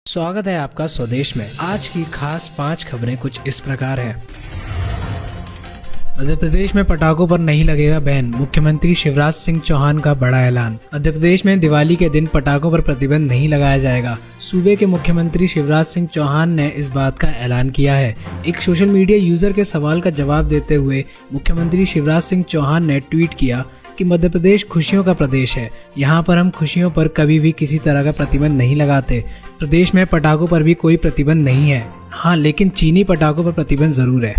स्वागत है आपका स्वदेश में। आज की खास 5 खबरें कुछ इस प्रकार हैं। मध्य प्रदेश में पटाखों पर नहीं लगेगा बैन, मुख्यमंत्री शिवराज सिंह चौहान का बड़ा ऐलान। मध्य प्रदेश में दिवाली के दिन पटाखों पर प्रतिबंध नहीं लगाया जाएगा। सूबे के मुख्यमंत्री शिवराज सिंह चौहान ने इस बात का ऐलान किया है। एक सोशल मीडिया यूजर के सवाल का जवाब देते हुए मुख्यमंत्री शिवराज सिंह चौहान ने ट्वीट किया कि मध्य प्रदेश खुशियों का प्रदेश है। यहाँ पर हम खुशियों पर कभी भी किसी तरह का प्रतिबंध नहीं लगाते। प्रदेश में पटाखों पर भी कोई प्रतिबंध नहीं है। हाँ, लेकिन चीनी पटाखों पर प्रतिबंध जरूर है।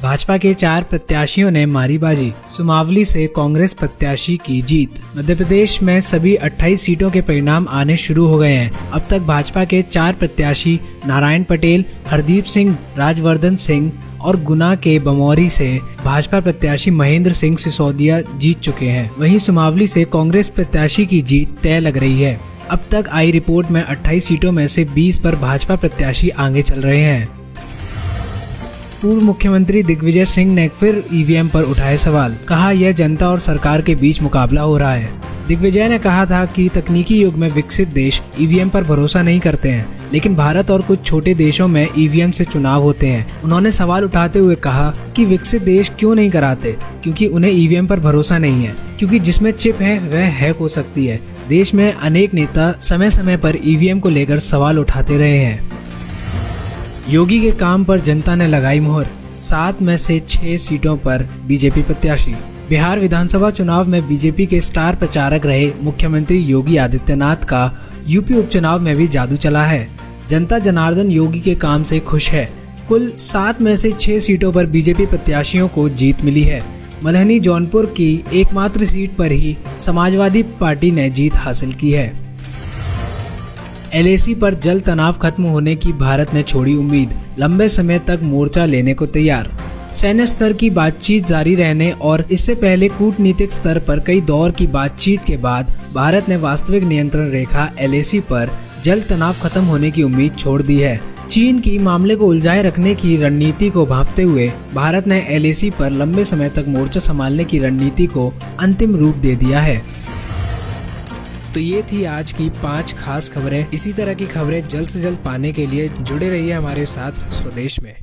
भाजपा के 4 प्रत्याशियों ने मारी बाजी, सुमावली से कांग्रेस प्रत्याशी की जीत। मध्य प्रदेश में सभी 28 सीटों के परिणाम आने शुरू हो गए हैं। अब तक भाजपा के 4 प्रत्याशी नारायण पटेल, हरदीप सिंह, राजवर्धन सिंह और गुना के बमौरी से भाजपा प्रत्याशी महेंद्र सिंह सिसोदिया जीत चुके हैं। वहीं सुमावली से कांग्रेस प्रत्याशी की जीत तय लग रही है। अब तक आई रिपोर्ट में 28 सीटों में से 20 पर भाजपा प्रत्याशी आगे चल रहे हैं। पूर्व मुख्यमंत्री दिग्विजय सिंह ने फिर ईवीएम पर उठाए सवाल, कहा यह जनता और सरकार के बीच मुकाबला हो रहा है। दिग्विजय ने कहा था कि तकनीकी युग में विकसित देश ईवीएम पर भरोसा नहीं करते हैं, लेकिन भारत और कुछ छोटे देशों में ईवीएम से चुनाव होते हैं। उन्होंने सवाल उठाते हुए कहा कि विकसित देश क्यों नहीं कराते, क्योंकि उन्हें ईवीएम पर भरोसा नहीं है, क्योंकि जिसमें चिप है वह हैक हो सकती है। देश में अनेक नेता समय समय पर ईवीएम को लेकर सवाल उठाते रहे हैं। योगी के काम पर जनता ने लगाई मुहर, 7 में से 6 सीटों पर बीजेपी प्रत्याशी। बिहार विधानसभा चुनाव में बीजेपी के स्टार प्रचारक रहे मुख्यमंत्री योगी आदित्यनाथ का यूपी उपचुनाव में भी जादू चला है। जनता जनार्दन योगी के काम से खुश है। कुल 7 में से 6 सीटों पर बीजेपी प्रत्याशियों को जीत मिली है। मल्हनी जौनपुर की एकमात्र सीट पर ही समाजवादी पार्टी ने जीत हासिल की है। एलएसी पर जल तनाव खत्म होने की भारत ने छोड़ी उम्मीद, लंबे समय तक मोर्चा लेने को तैयार। सैन्य स्तर की बातचीत जारी रहने और इससे पहले कूटनीतिक स्तर पर कई दौर की बातचीत के बाद भारत ने वास्तविक नियंत्रण रेखा एलएसी पर जल तनाव खत्म होने की उम्मीद छोड़ दी है। चीन की मामले को उलझाए रखने की रणनीति को भांपते हुए भारत ने एलएसी पर लंबे समय तक मोर्चा संभालने की रणनीति को अंतिम रूप दे दिया है। तो ये थी आज की 5 खास खबरें। इसी तरह की खबरें जल्द से जल्द पाने के लिए जुड़े रहिए हमारे साथ स्वदेश में।